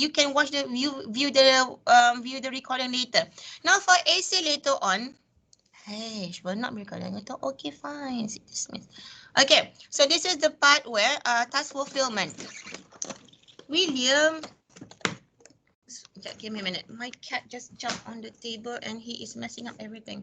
you can watch the view the recording later. Now for essay later on. Hey, we're not recording it. Okay, fine. Dismiss. Okay, so this is the part where task fulfillment. William, give me a minute. My cat just jumped on the table and he is messing up everything.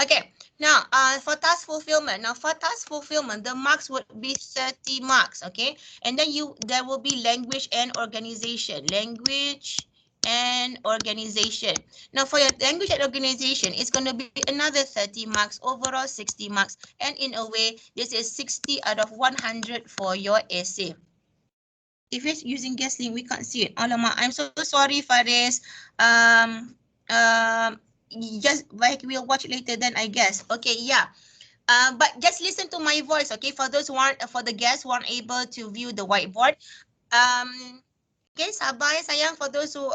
Okay, now for task fulfillment. Now for task fulfillment, the marks would be 30 marks. Okay, and then there will be language and organization. Language and organization. Now for your language and organization, it's going to be another 30 marks, overall 60 marks. And in a way, this is 60 out of 100 for your essay. If it's using Gasling, we can't see it. Alamak, I'm so sorry, Faris. Just like we'll watch it later then, I guess. Okay, yeah. But just listen to my voice, okay? For those who aren't, for the guests who aren't able to view the whiteboard. Okay, sabar sayang. For those who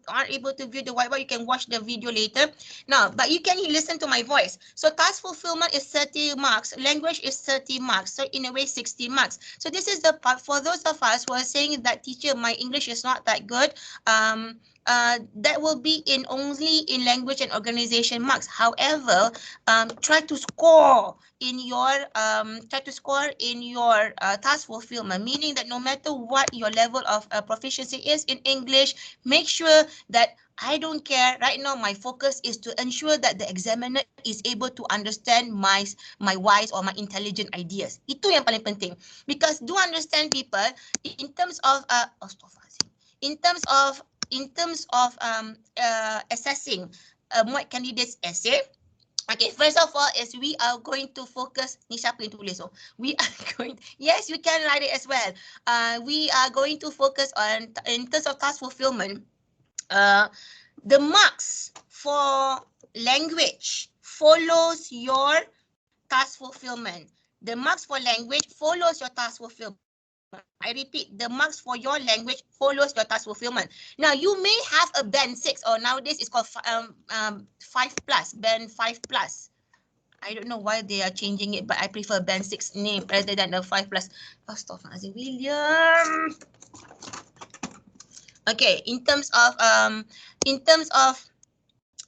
aren't able to view the whiteboard, you can watch the video later. Now, but you can listen to my voice. So task fulfillment is 30 marks. Language is 30 marks. So in a way, 60 marks. So this is the part for those of us who are saying that, teacher, my English is not that good. That will be only in language and organization marks. However, try to score in your task fulfillment, meaning that no matter what your level of proficiency is in English, make sure that I don't care. Right now, my focus is to ensure that the examiner is able to understand my wise or my intelligent ideas. Itu yang paling penting. Because do understand, people, in terms of assessing a mock candidate's essay. Okay, first of all is we are going to focus. Ni siapa yang tulis? Oh, we are going. Yes, you can write it as well. We are going to focus on, in terms of task fulfillment, the marks for language follows your task fulfillment. The marks for language follows your task fulfillment. I repeat, the marks for your language follows your task fulfillment. Now, you may have a band 6, or nowadays it's called 5+, band 5+. I don't know why they are changing it, but I prefer band 6 name rather than the 5+. Astaghfirullahaladzim, William. Okay, in terms of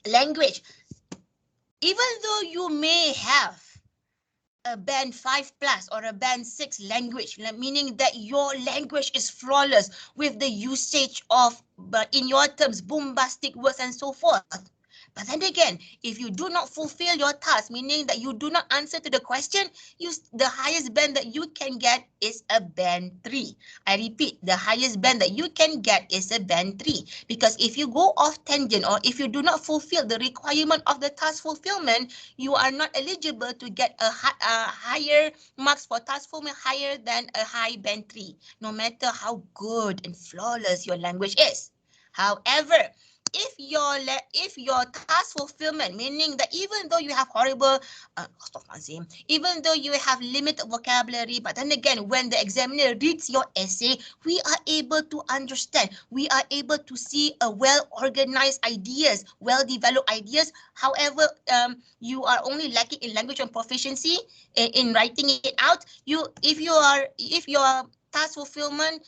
language, even though you may have a band 5+ or a band 6 language, meaning that your language is flawless with the usage of, in your terms, bombastic words and so forth. But then again, if you do not fulfill your task, meaning that you do not answer to the question, the highest band that you can get is a band 3. I repeat, the highest band that you can get is a band 3. Because if you go off tangent, or if you do not fulfill the requirement of the task fulfillment, you are not eligible to get a higher marks for task fulfillment higher than a high band 3, no matter how good and flawless your language is. However, if your task fulfillment, meaning that even though you have horrible, even though you have limited vocabulary, but then again, when the examiner reads your essay, we are able to understand, we are able to see a well-organized ideas, well-developed ideas. However, you are only lacking in language and proficiency in writing it out. If your task fulfillment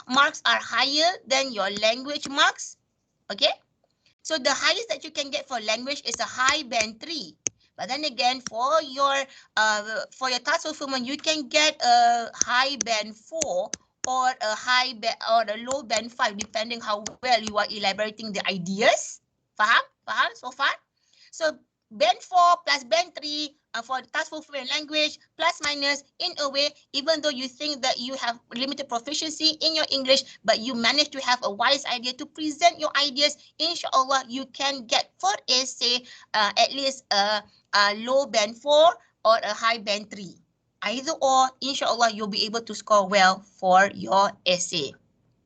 marks are higher than your language marks, okay? So the highest that you can get for language is a high band 3. But then again, for your task fulfillment, you can get a high band 4 or a high band or a low band 5, depending how well you are elaborating the ideas. Faham? Faham so far? So band 4 plus band 3 for task fulfillment language, plus minus, in a way, even though you think that you have limited proficiency in your English, but you manage to have a wise idea to present your ideas, inshallah, you can get for essay at least a low band 4 or a high band 3. Either or, inshallah, you'll be able to score well for your essay.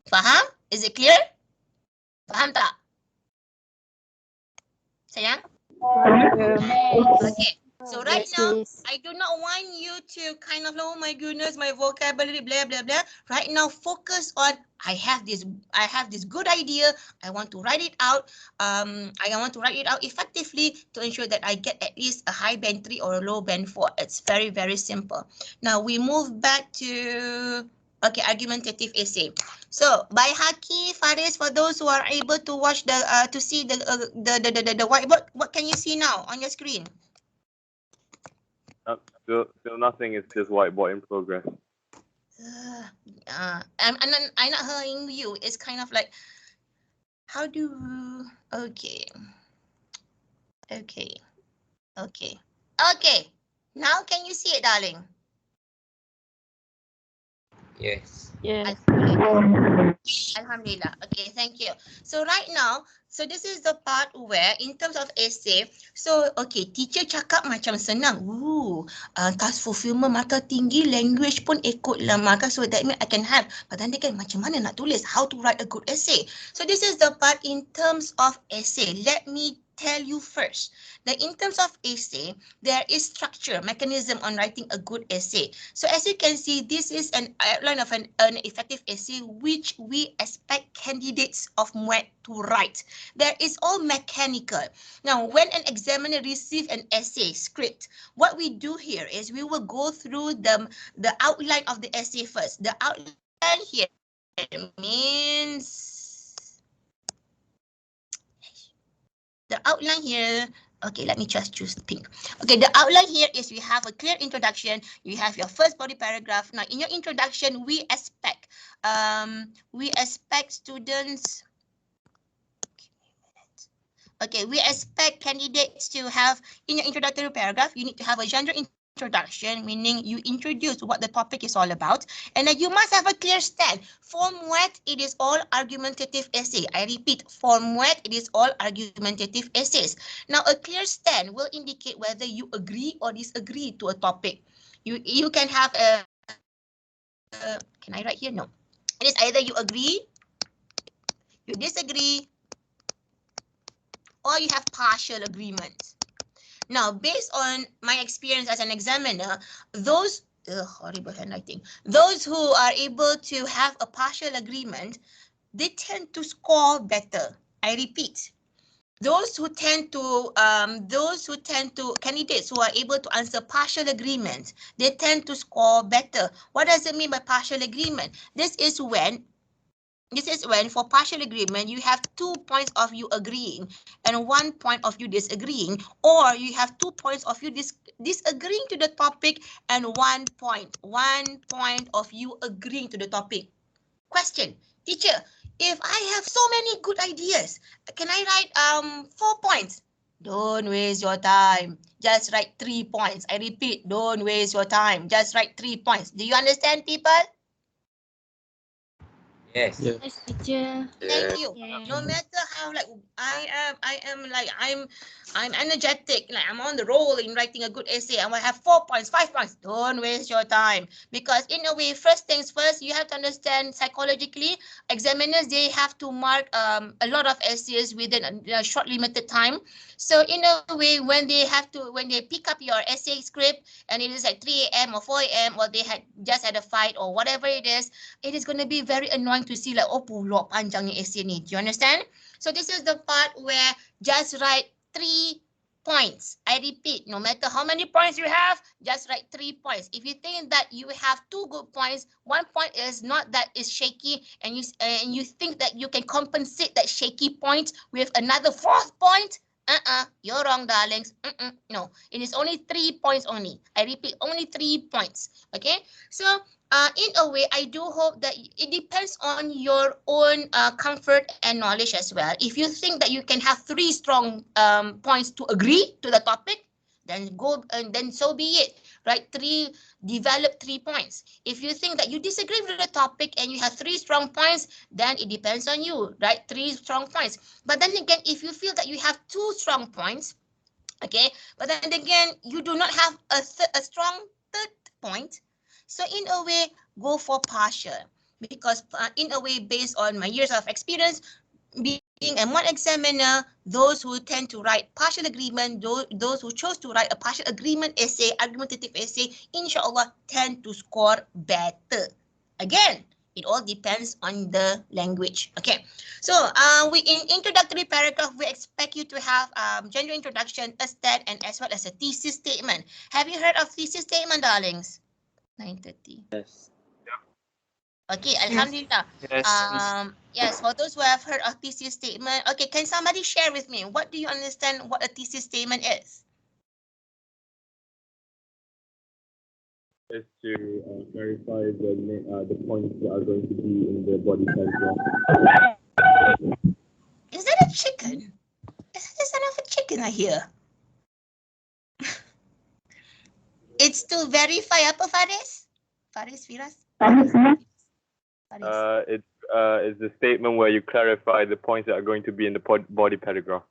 Faham? Is it clear? Faham tak? Sayang? Okay. So right now, I do not want you to kind of, oh my goodness, my vocabulary, blah, blah, blah. Right now, focus on, I have this good idea. I want to write it out. I want to write it out effectively to ensure that I get at least a high band 3 or a low band 4. It's very, very simple. Now we move back to Okay, argumentative essay. So by Haki, Faris, for those who are able to watch to see the whiteboard, what can you see now on your screen? Still nothing. It's just whiteboard in progress. I'm not hearing you. It's kind of like, how do, okay. Okay. Okay. Okay. Now can you see it, darling? Yes. Yes. Alhamdulillah. Okay, thank you. So right now, so this is the part where in terms of essay, so okay, teacher cakap macam senang. Task fulfillment markah tinggi, language pun ikutlah markah, so that means I can have. But then kan macam mana nak tulis, how to write a good essay. So this is the part in terms of essay. Let me tell you first that in terms of essay, there is structure, mechanism on writing a good essay. So as you can see, this is an outline of an effective essay which we expect candidates of MUET to write. There is all mechanical. Now, when an examiner receives an essay script, what we do here is we will go through the outline of the essay first. The outline here means the outline here, okay, let me just choose pink. Okay, the outline here is we have a clear introduction. You have your first body paragraph. Now, in your introduction, we expect students. Okay, we expect candidates to have in your introductory paragraph. You need to have a genre introduction, meaning you introduce what the topic is all about, and then you must have a clear stand. For MUET, it is all argumentative essay. I repeat, for MUET, it is all argumentative essays. Now, a clear stand will indicate whether you agree or disagree to a topic. You can have a, can I write here? No. It is either you agree, you disagree, or you have partial agreement. Now, based on my experience as an examiner, those horrible handwriting, those who are able to have a partial agreement, they tend to score better. I repeat, those who tend to candidates who are able to answer partial agreement, they tend to score better. What does it mean by partial agreement? This is when for partial agreement, you have 2 points of you agreeing and 1 point of you disagreeing, or you have 2 points of you disagreeing to the topic and 1 point of you agreeing to the topic. Question, teacher, if I have so many good ideas, can I write 4 points? Don't waste your time. Just write 3 points. I repeat, don't waste your time. Just write 3 points. Do you understand, people? Yes. Yes, teacher. Thank you. Yeah. No matter how like I'm energetic, like I'm on the roll in writing a good essay. I will have 4 points, 5 points. Don't waste your time, because in a way, first things first, you have to understand psychologically, examiners, they have to mark a lot of essays within a short limited time. So in a way, when they pick up your essay script and it is like 3 a.m. or 4 a.m. or they just had a fight or whatever it is going to be very annoying to see like, oh, pulak panjangnya essay ni. Do you understand? So this is the part where just write 3 points. I repeat, no matter how many points you have, just write 3 points. If you think that you have 2 good points, 1 point is not that is shaky, and you think that you can compensate that shaky point with another 4th point, you're wrong, darlings. No, it is only 3 points only. I repeat, only 3 points. Okay, so in a way, I do hope that it depends on your own comfort and knowledge as well. If you think that you can have 3 strong points to agree to the topic, then go and then so be it. Right? Develop 3 points. If you think that you disagree with the topic and you have 3 strong points, then it depends on you. Right? 3 strong points. But then again, if you feel that you have 2 strong points, okay, but then again, you do not have a strong 3rd point, so in a way, go for partial, because in a way, based on my years of experience, being a MUET examiner, those who tend to write partial agreement, those who chose to write a partial agreement essay, argumentative essay, inshallah, tend to score better. Again, it all depends on the language. Okay, so we in introductory paragraph, we expect you to have general introduction, a stat, and as well as a thesis statement. Have you heard of thesis statement, darlings? 9:30. Yes. Okay, Alhamdulillah. Yes. Yes, for those who have heard of thesis statement, okay, can somebody share with me? What do you understand what a thesis statement is? Is to verify the points that are going to be in the body paragraph. Is that a chicken? Is that the sound of a chicken I hear? It's to verify apa, Faris? Faris, Firas? Faris. It's the statement where you clarify the points that are going to be in the body paragraph.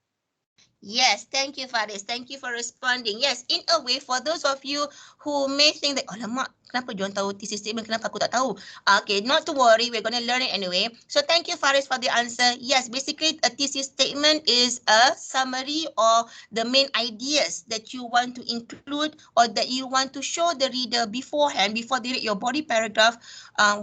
Yes, thank you, Faris. Thank you for responding. Yes, in a way, for those of you who may think that, alamak, kenapa diorang tahu thesis statement, kenapa aku tak tahu? Okay, not to worry, we're going to learn it anyway. So thank you, Faris, for the answer. Yes, basically, a thesis statement is a summary or the main ideas that you want to include or that you want to show the reader beforehand, before they read your body paragraph,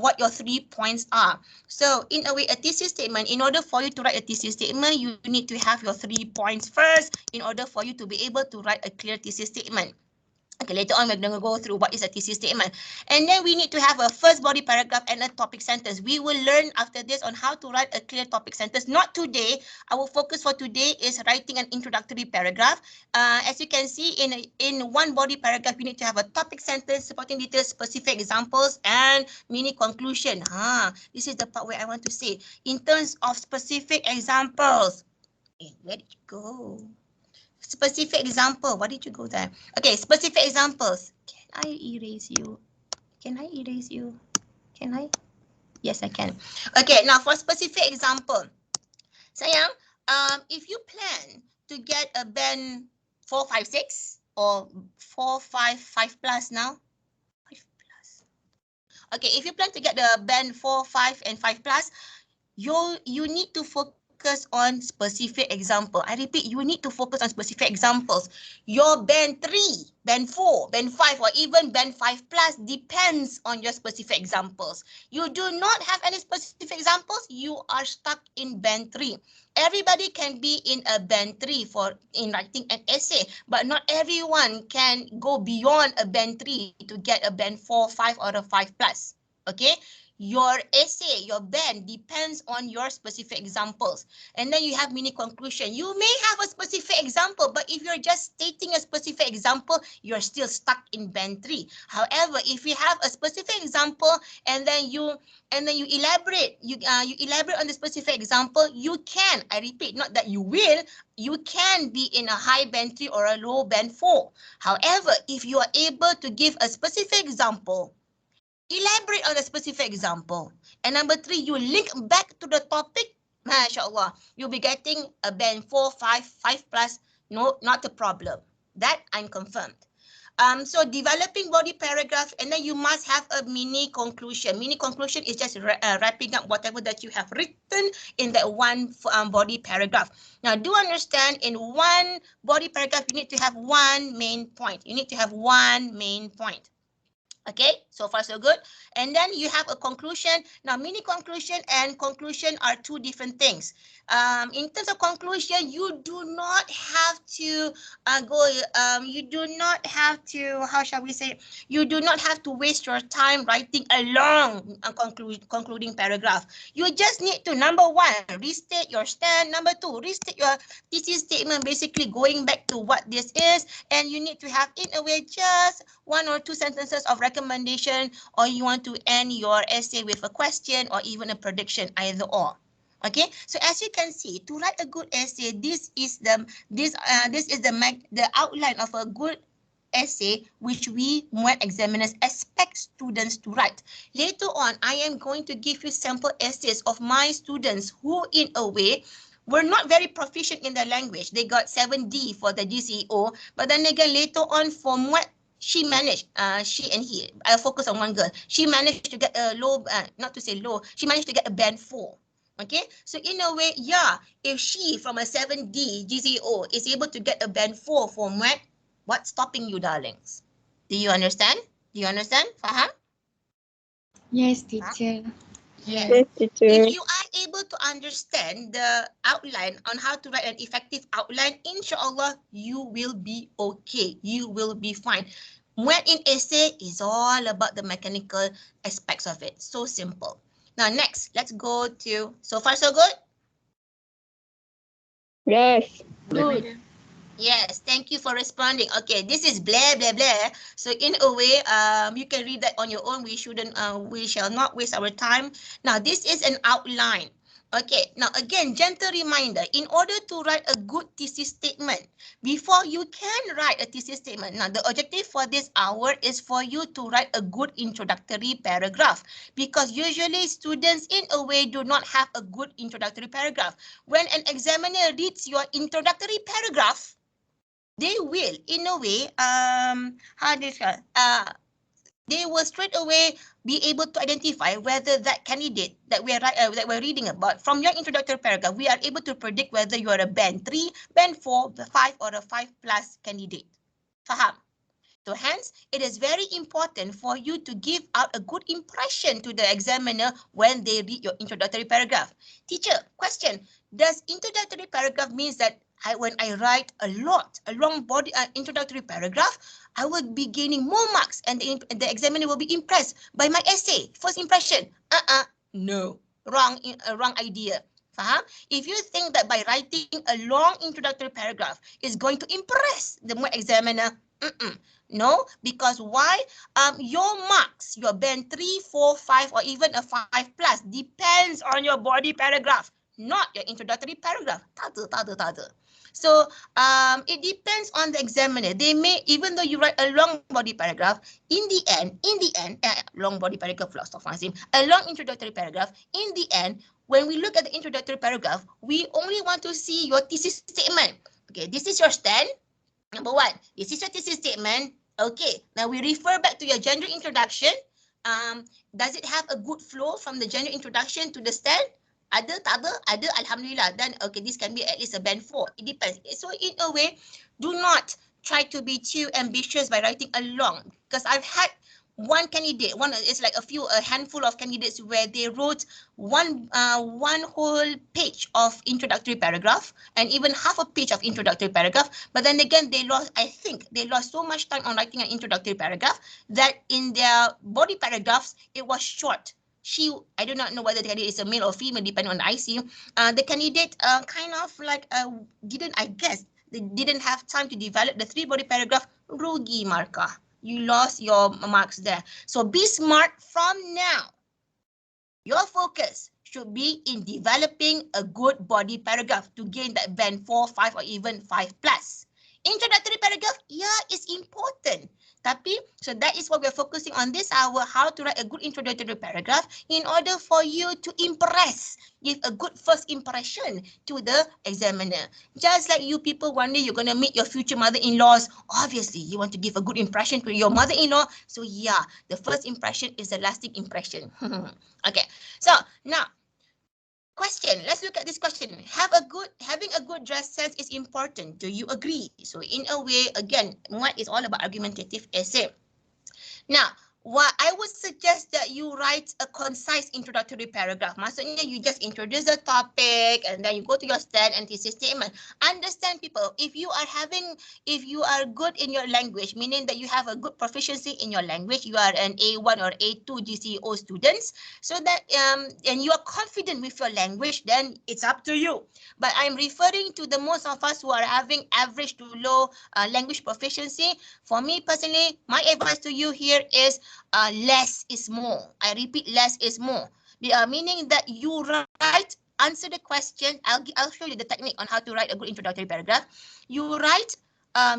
what your 3 points are. So in a way, a thesis statement, in order for you to write a thesis statement, you need to have your 3 points first in order for you to be able to write a clear thesis statement. Okay, later on, we're going to go through what is a thesis statement. And then we need to have a first body paragraph and a topic sentence. We will learn after this on how to write a clear topic sentence. Not today. Our focus for today is writing an introductory paragraph. As you can see, in one body paragraph, you need to have a topic sentence, supporting details, specific examples, and mini conclusion. This is the part where I want to say. In terms of specific examples, where did you go? Specific example. Why did you go there? Okay, specific examples. Can I erase you? Can I erase you? Can I? Yes, I can. Okay, now for specific example. Sayang, if you plan to get a band 456 or 455 plus now. 5 plus. Okay, if you plan to get the band 4, 5 and 5 plus, you need to focus on specific example. I repeat, you need to focus on specific examples. Your band 3, band 4, band 5 or even band 5 plus depends on your specific examples. You do not have any specific examples, you are stuck in band 3. Everybody can be in a band 3 in writing an essay, but not everyone can go beyond a band 3 to get a band 4, 5 or a 5 plus. Okay? Your essay, your band depends on your specific examples. And then you have mini conclusion. You may have a specific example, but if you're just stating a specific example, you're still stuck in band 3. However, if you have a specific example and then you elaborate, you elaborate on the specific example, you can, I repeat, not that you will, you can be in a high band 3 or a low band 4. However, if you are able to give a specific example, elaborate on a specific example. And number 3, you link back to the topic. MashaAllah, you'll be getting a band 4, 5, 5 plus. No, not a problem. That I'm confirmed. So developing body paragraph, and then you must have a mini conclusion. Mini conclusion is just wrapping up whatever that you have written in that one body paragraph. Now, do understand, in one body paragraph, you need to have one main point. You need to have one main point. Okay, so far so good. And then you have a conclusion. Now, mini conclusion and conclusion are two different things. In terms of conclusion, you do not have to you do not have to, how shall we say, you do not have to waste your time writing a long concluding paragraph. You just need to, number 1, restate your stand. Number 2, restate your thesis statement, basically going back to what this is. And you need to have, in a way, just 1 or 2 sentences of recommendation, or you want to end your essay with a question or even a prediction, either or. Okay, so as you can see, to write a good essay, this is the outline of a good essay which we MUET examiners expect students to write. Later on, I am going to give you sample essays of my students who, in a way, were not very proficient in the language. They got 7D for the GCEO, but then again, later on for MUET, she managed, she and he, I'll focus on one girl. She managed to get a low, not to say low, she managed to get a band 4. Okay, so in a way, yeah, if she from a 7D GCEO is able to get a band 4 for MUET, what's stopping you, darlings? Do you understand? Do you understand, Faham? Yes, teacher. Yes. teacher. If you are able to understand the outline on how to write an effective outline, inshallah, you will be okay. You will be fine. When in essay is all about the mechanical aspects of it. So simple. Now next, let's go to, so far so good? Yes. Good. Yes, thank you for responding. Okay, this is blah blah blah. So in a way, you can read that on your own. We shall not waste our time. Now this is an outline. Okay, now again, gentle reminder, in order to write a good thesis statement, before you can write a thesis statement, now the objective for this hour is for you to write a good introductory paragraph, because usually students in a way do not have a good introductory paragraph. When an examiner reads your introductory paragraph, they will, in a way, they will straight away be able to identify whether that candidate that we're reading about from your introductory paragraph, we are able to predict whether you are a band 3, band 4, 5, or a 5 plus candidate. Faham? So hence, it is very important for you to give out a good impression to the examiner when they read your introductory paragraph. Teacher, question, does introductory paragraph means that when I write a long body introductory paragraph, I will be gaining more marks and the examiner will be impressed by my essay, first impression? No, wrong idea. Faham? If you think that by writing a long introductory paragraph is going to impress the examiner, no, because why? Your marks, your band 3, 4, 5, or even a 5 plus depends on your body paragraph, not your introductory paragraph. Tak. So it depends on the examiner. They may, even though you write a long body paragraph, in the end, long body paragraph, a long introductory paragraph, in the end, when we look at the introductory paragraph, we only want to see your thesis statement. Okay, this is your stand. Number one, this is your thesis statement. Okay, now we refer back to your general introduction. Does it have a good flow from the general introduction to the stand? Ada, tak ada? Ada, alhamdulillah. Then, okay, this can be at least a band 4. It depends. So in a way, do not try to be too ambitious by writing a long, because I've had one candidate, it's like a handful of candidates where they wrote one whole page of introductory paragraph and even half a page of introductory paragraph. But then again, I think they lost so much time on writing an introductory paragraph that in their body paragraphs, it was short. I do not know whether the candidate is a male or female, depending on the IC. The candidate kind of like they didn't have time to develop the 3 body paragraph. Rugi markah. You lost your marks there. So be smart from now. Your focus should be in developing a good body paragraph to gain that band 4, 5, or even 5 plus. Introductory paragraph, yeah, is important. Tapi, so that is what we're focusing on this hour, how to write a good introductory paragraph in order for you to impress, give a good first impression to the examiner. Just like you people, one day you're going to meet your future mother-in-laws. Obviously, you want to give a good impression to your mother-in-law. So yeah, the first impression is the lasting impression. Okay, so now, question. Let's look at this question. Having a good dress sense is important. Do you agree? So in a way, again, what is all about argumentative essay. Now, what I would suggest that you write a concise introductory paragraph. Maksudnya you just introduce the topic and then you go to your stand and thesis statement. Understand people, if you are good in your language, meaning that you have a good proficiency in your language, you are an A1 or A2 GCO students, so that and you are confident with your language, then it's up to you. But I'm referring to the most of us who are having average to low language proficiency. For me personally, my advice to you here is less is more. I repeat, less is more. Meaning that you write, answer the question. I'll show you the technique on how to write a good introductory paragraph. You write,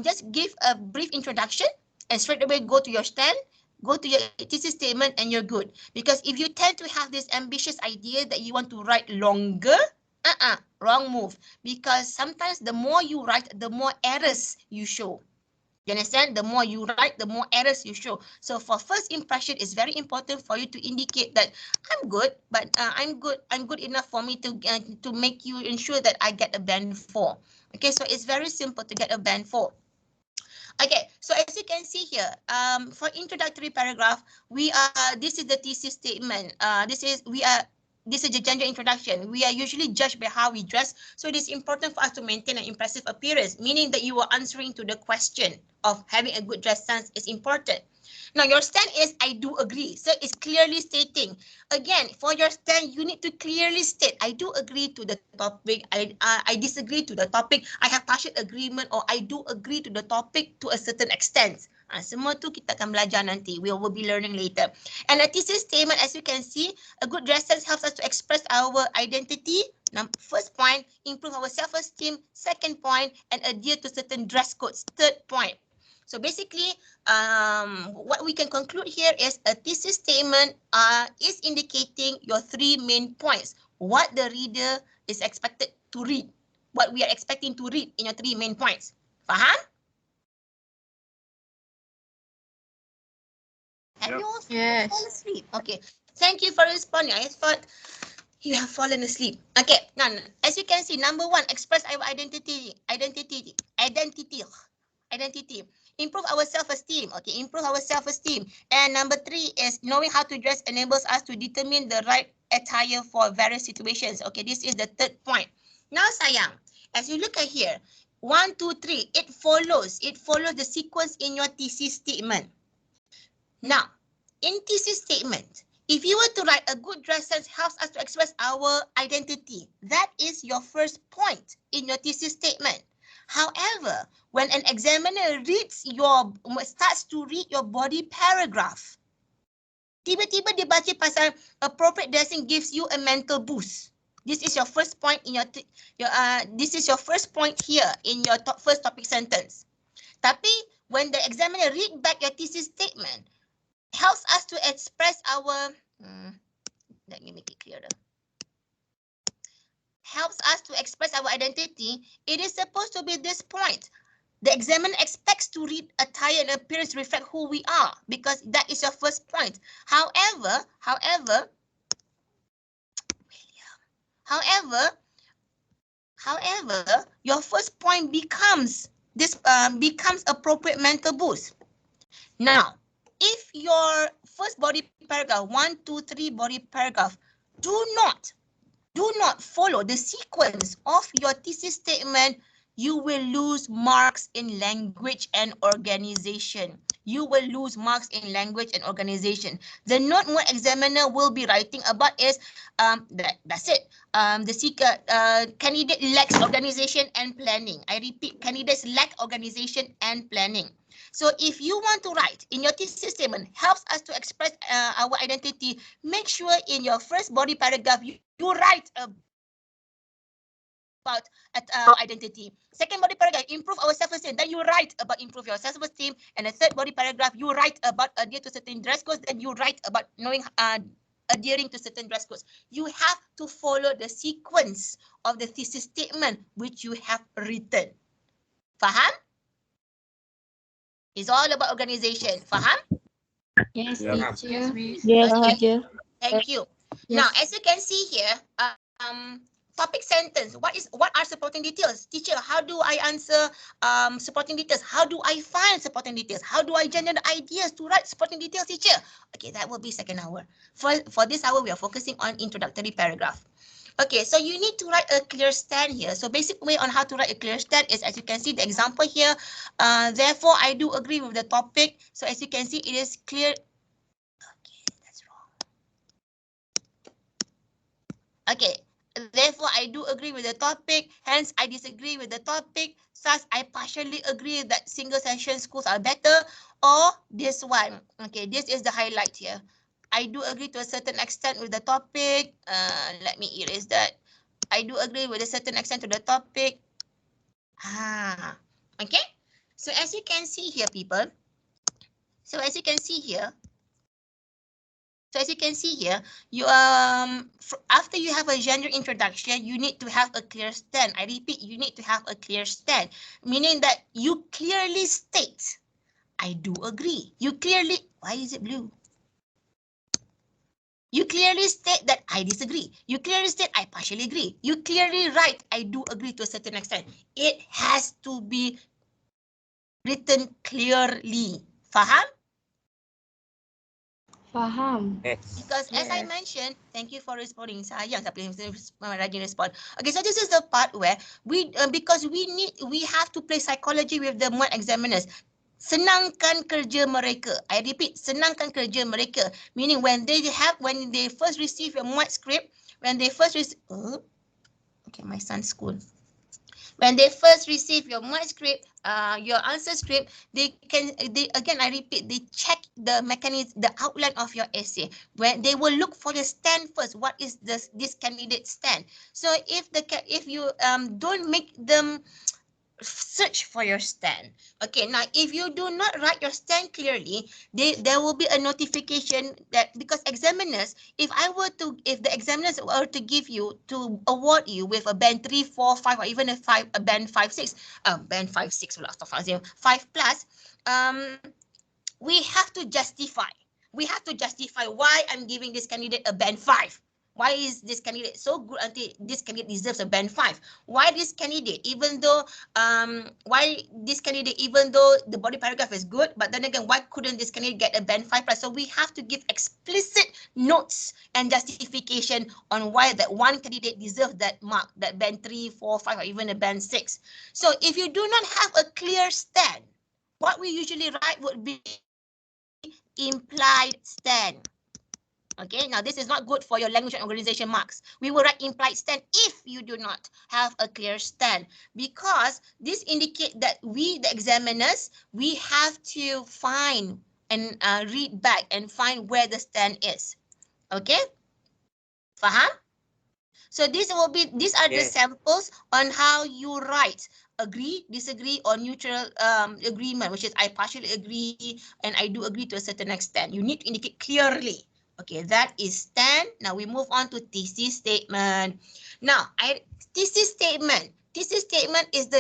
just give a brief introduction and straight away go to your stand, go to your thesis statement, and you're good. Because if you tend to have this ambitious idea that you want to write longer, wrong move. Because sometimes the more you write, the more errors you show. You understand? The more you write, the more errors you show. So for first impression, it's very important for you to indicate that I'm good, but I'm good enough for me to make you ensure that I get a band 4. Okay, so it's very simple to get a band 4. Okay, so as you can see here, for introductory paragraph, this is the thesis statement. This is the gender introduction. We are usually judged by how we dress, so it is important for us to maintain an impressive appearance, meaning that you are answering to the question of having a good dress sense is important. Now your stand is I do agree. So it's clearly stating. Again, for your stand, you need to clearly state I do agree to the topic. I disagree to the topic. I have partial agreement or I do agree to the topic to a certain extent. Semua tu kita akan belajar nanti. We will be learning later. And a thesis statement, as you can see, a good dress sense helps us to express our identity. First point, improve our self-esteem. Second point, and adhere to certain dress codes. Third point. So basically, what we can conclude here is a thesis statement is indicating your three main points. What the reader is expected to read. What we are expecting to read in your three main points. Faham? Have you all fallen asleep? Okay. Thank you for responding. I thought you have fallen asleep. Okay. Now, as you can see, number one, express our identity. Improve our self-esteem. Okay, improve our self-esteem. And number three is knowing how to dress enables us to determine the right attire for various situations. Okay, this is the third point. Now, sayang, as you look at here, 1, 2, 3, it follows the sequence in your thesis statement. Now, in thesis statement, if you were to write a good dress sense helps us to express our identity, that is your first point in your thesis statement. However, when an examiner starts to read your body paragraph, tiba-tiba dia baca pasal appropriate dressing gives you a mental boost. This is your first point in this is your first point here in your first topic sentence. Tapi when the examiner read back your thesis statement, helps us to express our, let me make it clearer. Helps us to express our identity, it is supposed to be this point. The examiner expects to read attire and appearance reflect who we are because that is your first point. However, your first point becomes appropriate mental boost. Now, if your first body paragraph, 1, 2, 3 body paragraph, do not follow the sequence of your thesis statement, you will lose marks in language and organization. You will lose marks in language and organization. The note one examiner will be writing about is, that's it. The candidate lacks organization and planning. I repeat, candidates lack organization and planning. So if you want to write in your thesis statement, helps us to express our identity, make sure in your first body paragraph, you write about identity. Second body paragraph, improve our self-esteem. Then you write about improve your self-esteem. And the third body paragraph, you write about adhere to certain dress codes. Then you write about knowing adhering to certain dress codes. You have to follow the sequence of the thesis statement which you have written. Faham? It's all about organization. Faham? Yes, Yeah. teacher. Yes, Okay. teacher. Thank you. Yes. Now, as you can see here, topic sentence. What are supporting details? Teacher, how do I answer supporting details? How do I find supporting details? How do I generate ideas to write supporting details, teacher? Okay, that will be second hour. For this hour, we are focusing on introductory paragraph. Okay, so you need to write a clear stand here. So basic way on how to write a clear stand is, as you can see, the example here. Therefore, I do agree with the topic. So as you can see, it is clear. Okay, that's wrong. Okay, therefore, I do agree with the topic. Hence, I disagree with the topic. Thus, I partially agree that single session schools are better. Or this one. Okay, this is the highlight here. I do agree to a certain extent with the topic. Let me erase that. I do agree with a certain extent to the topic. Okay. So as you can see here, people. So as you can see here, you after you have a gender introduction, you need to have a clear stand. I repeat, you need to have a clear stand, meaning that you clearly state, I do agree. You clearly, why is it blue? You clearly state that I disagree. You clearly state I partially agree. You clearly write I do agree to a certain extent. It has to be written clearly. Faham? Faham. Because as I mentioned, thank you for responding. Sayang siapa yang rajin respond. Okay, so this is the part where we because we have to play psychology with the MUAT examiners. senangkan kerja mereka. I repeat, senangkan kerja mereka. Meaning when they first receive your mic script, when they first receive, okay, my son's school. When they first receive your mic script, your answer script, again, I repeat, they check the mechanism, the outline of your essay. When they will look for the stand first, what is this candidate stand? So if you don't make them search for your stand. Okay, now if you do not write your stand clearly, there will be a notification that, because examiners, if the examiners were to give you, to award you with a band 3, 4, 5, or even a band 5, 6, band 5, 6, 5 plus, we have to justify. We have to justify why I'm giving this candidate a band 5. Why is this candidate so good until this candidate deserves a band 5? Why this candidate, even though the body paragraph is good, but then again, why couldn't this candidate get a band 5 plus? So we have to give explicit notes and justification on why that one candidate deserves that mark, that band 3, 4, 5, or even a band 6. So if you do not have a clear stand, what we usually write would be implied stand. Okay, now this is not good for your language and organization marks. We will write implied stand if you do not have a clear stand, because this indicates that we, the examiners, we have to find and read back and find where the stand is. Okay, faham? So these are the samples on how you write agree, disagree, or neutral agreement, which is I partially agree and I do agree to a certain extent. You need to indicate clearly. Okay, that is stand. Now we move on to thesis statement. Now, thesis statement. Thesis statement is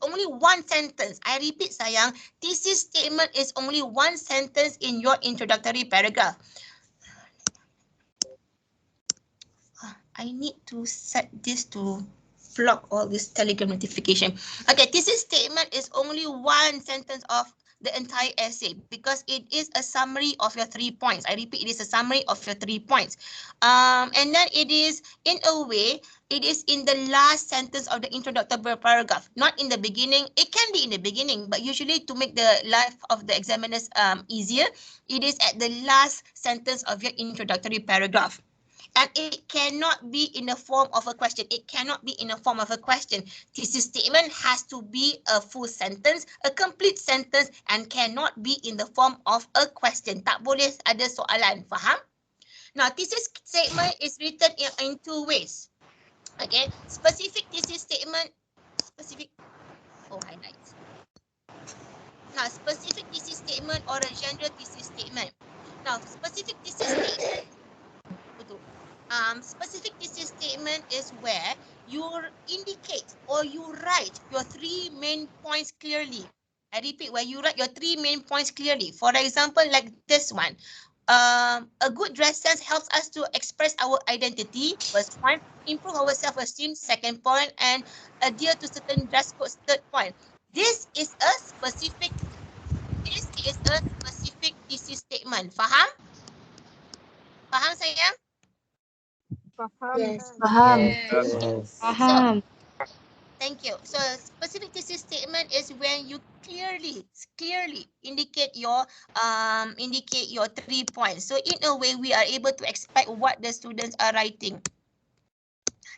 only one sentence. I repeat, sayang, thesis statement is only one sentence in your introductory paragraph. I need to set this to block all this Telegram notification. Okay, thesis statement is only one sentence of the entire essay because it is a summary of your 3 points. I repeat, it is a summary of your 3 points. And then it is, in a way, it is in the last sentence of the introductory paragraph, not in the beginning. It can be in the beginning, but usually to make the life of the examiners easier, it is at the last sentence of your introductory paragraph. And it cannot be in the form of a question. It cannot be in the form of a question. Thesis statement has to be a full sentence, a complete sentence, and cannot be in the form of a question. Tak boleh ada soalan, faham? Now, thesis statement is written in 2 ways. Okay, specific thesis statement, highlights. Now, specific thesis statement or a general thesis statement. Now, specific thesis statement, specific thesis statement is where you indicate or you write your 3 main points clearly. I repeat, where you write your 3 main points clearly. For example, like this one. A good dress sense helps us to express our identity, first point, improve our self-esteem, second point, and adhere to certain dress codes, third point. This is a specific thesis statement. Faham? Faham, sayang? Yes, faham. Faham. Thank you. So specific thesis statement is when you clearly indicate your 3 points. So in a way, we are able to expect what the students are writing.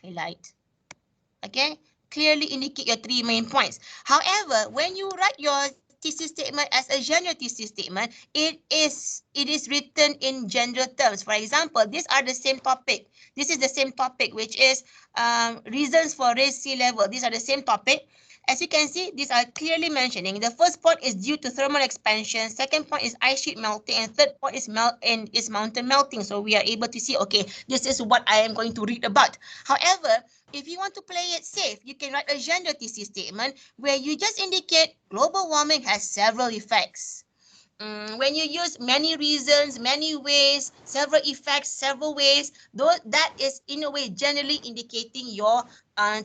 Highlight. Okay, clearly indicate your 3 main points. However, when you write your thesis statement as a general thesis statement, it is written in general terms. For example, these are the same topic. This is the same topic, which is reasons for raised sea level. These are the same topic. As you can see, these are clearly mentioning. The first point is due to thermal expansion. Second point is ice sheet melting, and third point is mountain melting. So we are able to see, okay, this is what I am going to read about. However, if you want to play it safe, you can write a general thesis statement where you just indicate global warming has several effects. When you use many reasons, many ways, several effects, several ways, that is in a way generally indicating your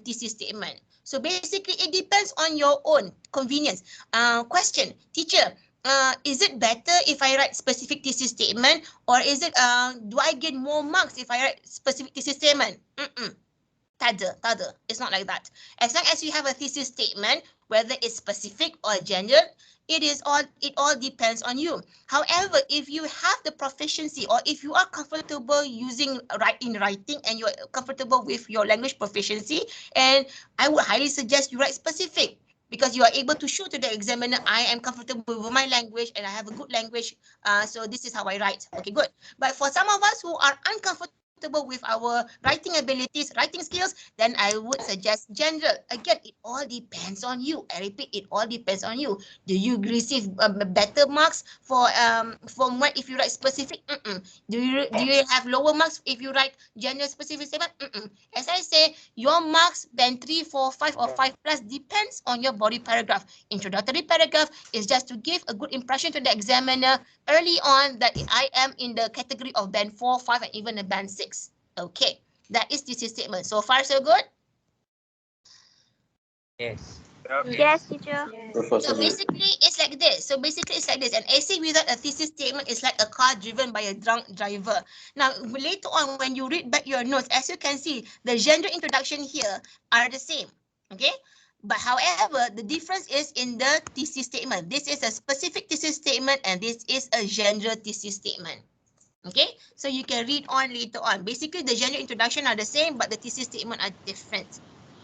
thesis statement. So basically, it depends on your own convenience. Question, teacher, is it better if I write specific thesis statement, or is it do I get more marks if I write specific thesis statement? Tak ada. It's not like that. As long as you have a thesis statement Whether it's specific or general, it all depends on you. However, if you have the proficiency, or if you are comfortable using writing, and you're comfortable with your language proficiency, and I would highly suggest you write specific, because you are able to show to the examiner, I am comfortable with my language and I have a good language. So this is how I write. Okay, good. But for some of us who are uncomfortable with our writing abilities, writing skills, then I would suggest general. Again, it all depends on you. I repeat, it all depends on you. Do you receive better marks from what if you write specific? Do you have lower marks if you write general specific statement? As I say, your marks band 3, 4, 5 or 5 plus depends on your body paragraph. Introductory paragraph is just to give a good impression to the examiner early on that I am in the category of band 4, 5 and even a band 6. Okay, that is thesis statement. So far so good? Yes. Yes, teacher. So basically, it's like this. An essay without a thesis statement is like a car driven by a drunk driver. Now, later on, when you read back your notes, as you can see, the genre introduction here are the same. Okay? But however, the difference is in the thesis statement. This is a specific thesis statement and this is a genre thesis statement. Okay? So you can read on later on. Basically, the genre introduction are the same, but the thesis statement are different.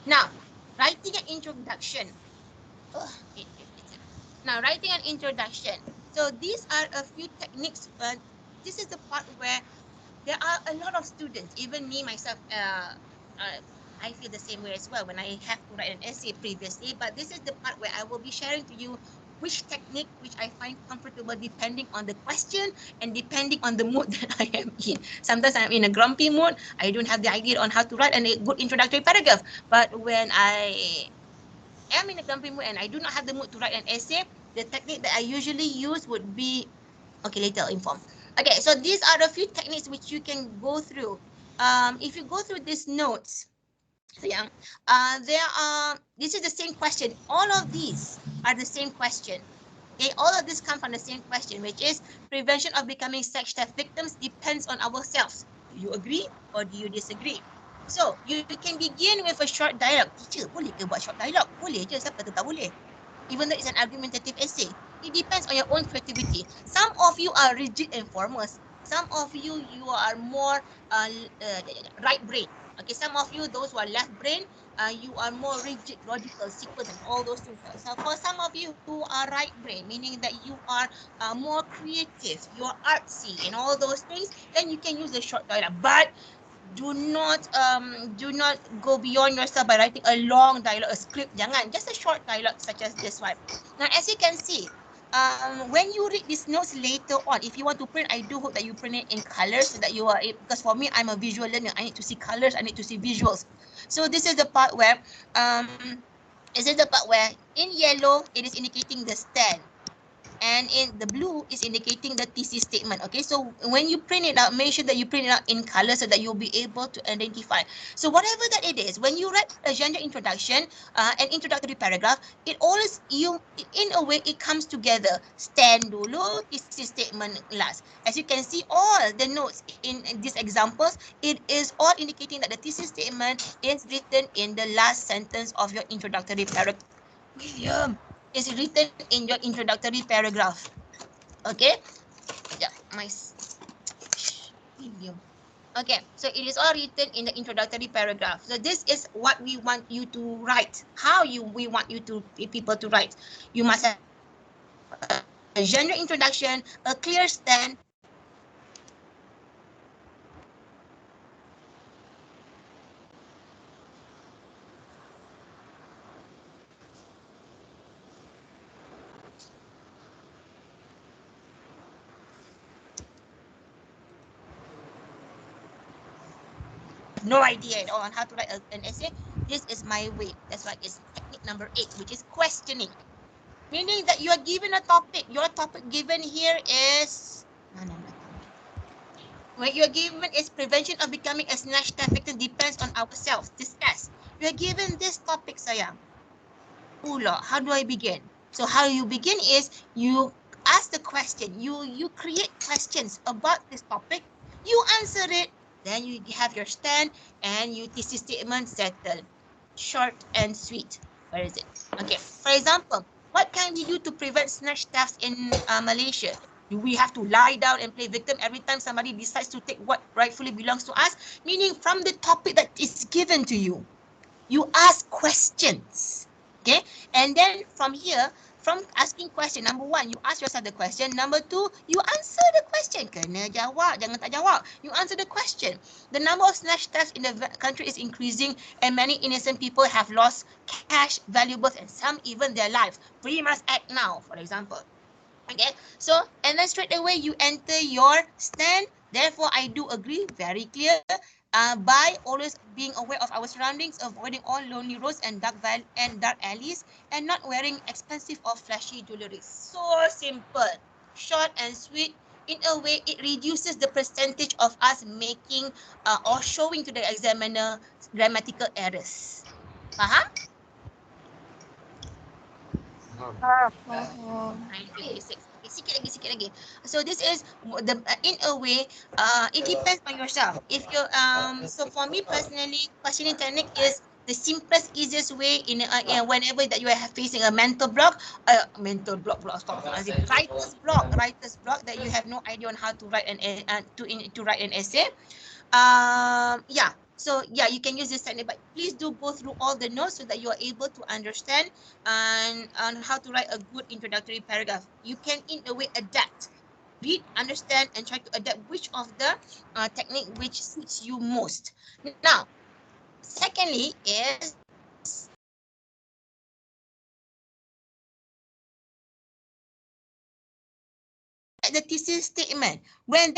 Now, writing an introduction. Now, writing an introduction. So these are a few techniques. This is the part where there are a lot of students, even me myself, I feel the same way as well when I have to write an essay previously. But this is the part where I will be sharing to you which technique which I find comfortable depending on the question and depending on the mood that I am in. Sometimes I'm in a grumpy mood. I don't have the idea on how to write a good introductory paragraph. But when I am in a grumpy mood and I do not have the mood to write an essay, the technique that I usually use would be, okay, later I'll inform. Okay, so these are the few techniques which you can go through. If you go through these notes, so yeah, this is the same question. All of these are the same question. Okay, all of this come from the same question, which is prevention of becoming sex theft victims depends on ourselves. Do you agree or do you disagree? So, you can begin with a short dialogue. Teacher, boleh ke buat short dialogue? Boleh je, siapa kata tak boleh? Even though it's an argumentative essay. It depends on your own creativity. Some of you are rigid informers. Some of you are more right brain. Okay, some of you, those who are left brain, you are more rigid, logical, sequence, and all those things. So for some of you who are right brain, meaning that you are more creative, you're artsy, and all those things, then you can use the short dialogue. But do not go beyond yourself by writing a long dialogue, a script. Jangan, just a short dialogue such as this one. Now, as you can see, when you read these notes later on, if you want to print, I do hope that you print it in colors so that you are, because for me, I'm a visual learner. I need to see colors, I need to see visuals. So this is the part where in yellow, it is indicating the stand. And in the blue is indicating the thesis statement. Okay, so when you print it out, make sure that you print it out in color so that you'll be able to identify. So whatever that it is, when you write a genre introduction, an introductory paragraph, it always, in a way, it comes together. Stand dulu, thesis statement last. As you can see, all the notes in these examples, it is all indicating that the thesis statement is written in the last sentence of your introductory paragraph. William, is written in your introductory paragraph. Okay? Yeah, William. Okay, so it is all written in the introductory paragraph. So this is what we want you to write. We want you to people to write. You must have a genre introduction, a clear stand. No idea at all on how to write an essay. This is my way. That's why it's technique number 8, which is questioning. Meaning that you are given a topic. Your topic given here is what you're given is prevention of becoming a snatch theft victim depends on ourselves. Discuss. You're given this topic, sayang. Ula, how do I begin? So how you begin is you ask the question. You create questions about this topic. You answer it. Then you have your stand and you thesis statement settled. Short and sweet. Where is it? Okay. For example, what can we do to prevent snatch thefts in Malaysia? Do we have to lie down and play victim every time somebody decides to take what rightfully belongs to us? Meaning from the topic that is given to you, you ask questions. Okay. And then from here, from asking question, number one, you ask yourself the question. Number two, you answer the question. Kena jawab, jangan tak jawab. You answer the question. The number of snatch thefts in the country is increasing and many innocent people have lost cash, valuables and some even their lives. We must act now, for example. Okay, so and then straight away you enter your stand. Therefore, I do agree, very clear. By always being aware of our surroundings, avoiding all lonely roads and dark alleys, and not wearing expensive or flashy jewelry. So simple, short and sweet. In a way, it reduces the percentage of us making or showing to the examiner grammatical errors. Faham? Faham. 9:56. Okay, sikit lagi. So this is the in a way, it depends on yourself. If you so for me personally, questioning technique is the simplest, easiest way in whenever that you are facing a mental block, writer's block that you have no idea on how to write to write an essay. Yeah. So yeah, you can use this technique, but please do go through all the notes so that you are able to understand and on how to write a good introductory paragraph. You can in a way adapt, read, understand, and try to adapt which of the technique which suits you most. Now, secondly is the thesis statement. When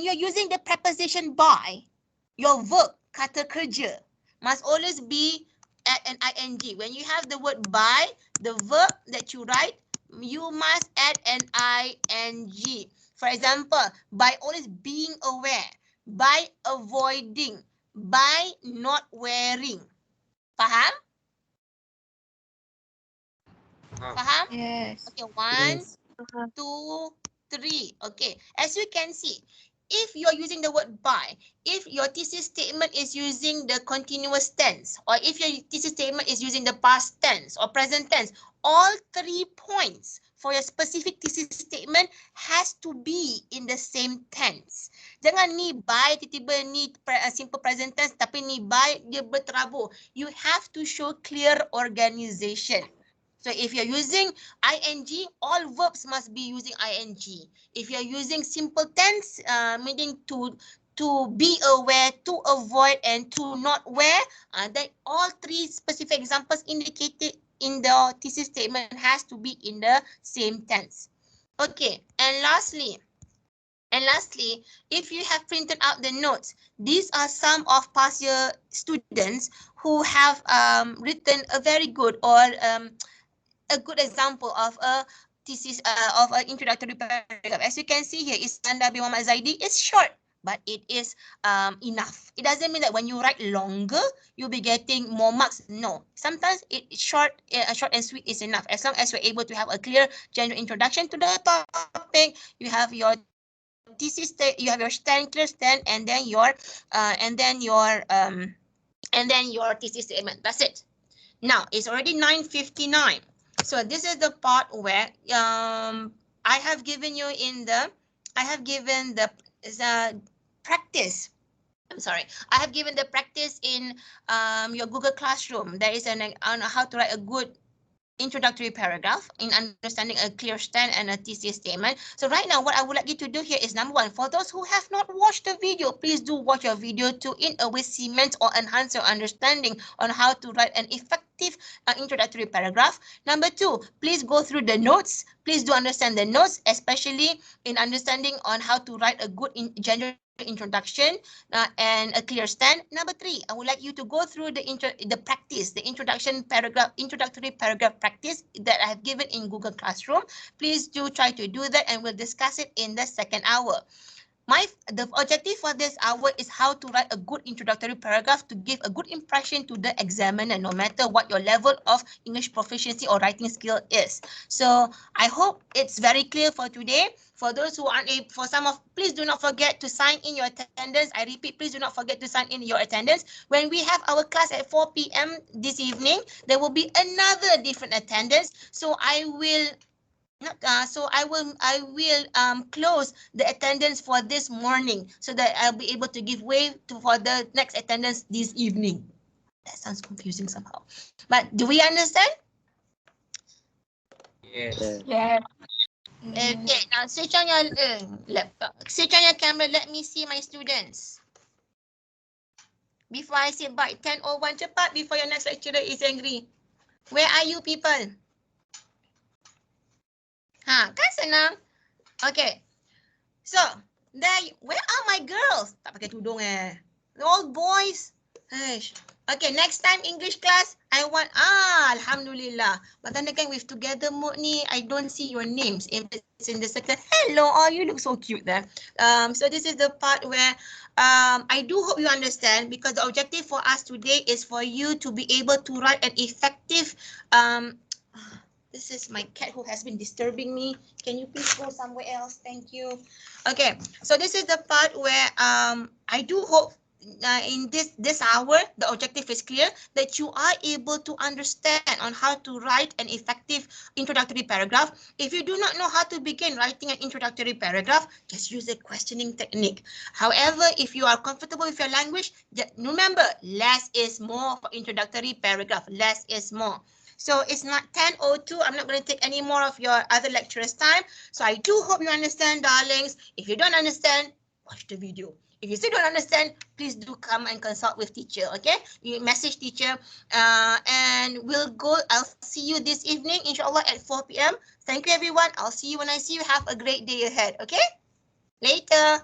you're using the preposition by, your verb kata kerja must always be at an ing. When you have the word by, the verb that you write, you must add an ing. For example, by always being aware, by avoiding, by not wearing. Faham? Faham? Yes. Okay, one, Yes. 2, 3. Okay, as you can see, if you're using the word by, if your thesis statement is using the continuous tense, or if your thesis statement is using the past tense or present tense, all 3 points for your specific thesis statement has to be in the same tense. Jangan ni by tiba-tiba ni simple present tense tapi ni by dia berterabur. You have to show clear organization. So if you're using ing, all verbs must be using ing. If you're using simple tense, meaning to be aware, to avoid, and to not wear, then all 3 specific examples indicated in the thesis statement has to be in the same tense. Okay, and lastly, if you have printed out the notes, these are some of past year students who have written a very good or a good example of a thesis of an introductory paragraph. As you can see here, Iskandar bin Muhammad Zaidi is short, but it is enough. It doesn't mean that when you write longer, you'll be getting more marks. No, sometimes short and sweet is enough. As long as you're able to have a clear general introduction to the topic, you have your thesis, you have your clear stand, and then your thesis statement. That's it. Now it's already 9:59. So this is the part where I have given the practice. I'm sorry. I have given the practice in your Google Classroom. There is on how to write a good introductory paragraph in understanding a clear stand and a thesis statement. So right now, what I would like you to do here is number one, for those who have not watched the video, please do watch your video to in a way cement or enhance your understanding on how to write an effective introductory paragraph. Number two, please go through the notes. Please do understand the notes, especially in understanding on how to write a good general introduction and a clear stand. Number three, I would like you to go through the introductory paragraph practice that I have given in Google Classroom. Please do try to do that and we'll discuss it in the second hour. The objective for this hour is how to write a good introductory paragraph to give a good impression to the examiner, no matter what your level of English proficiency or writing skill is. So I hope it's very clear for today. For those who aren't able, please do not forget to sign in your attendance. I repeat, please do not forget to sign in your attendance. When we have our class at 4 p.m. this evening, there will be another different attendance. So I will close the attendance for this morning so that I'll be able to give way for the next attendance this evening. That sounds confusing somehow. But do we understand? Yes. Yes. Okay, now switch on your laptop. Switch on your camera. Let me see my students. Before I say bye, 10:01 cepat before your next lecturer is angry. Where are you people? Kan senang. Okay. So, where are my girls? Tak pakai tudung They're all boys. Eish. Okay, next time English class, I want, Alhamdulillah. But then again, with together mode ni, I don't see your names. If it's in the circle, hello, you look so cute there. So this is the part where I do hope you understand, because the objective for us today is for you to be able to write an effective, this is my cat who has been disturbing me. Can you please go somewhere else? Thank you. Okay, so this is the part where I do hope in this hour, the objective is clear, that you are able to understand on how to write an effective introductory paragraph. If you do not know how to begin writing an introductory paragraph, just use a questioning technique. However, if you are comfortable with your language, remember, less is more for introductory paragraph. Less is more. So it's not 10:02. I'm not going to take any more of your other lecturers' time. So I do hope you understand, darlings. If you don't understand, watch the video. If you still don't understand, please do come and consult with teacher, okay? You message teacher and I'll see you this evening, inshallah, at 4 p.m. Thank you, everyone. I'll see you when I see you. Have a great day ahead, okay? Later.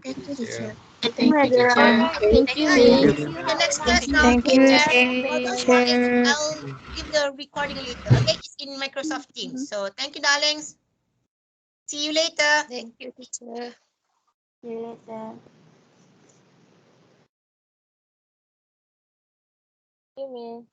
Thank you, teacher. Thank you, teacher. Thank you. See you in the next class now. Thank Take you, care. teacher. I'll give the recording later, okay? It's in Microsoft Teams. So thank you, darlings. See you later. Thank you, teacher. See you later. You, Miss.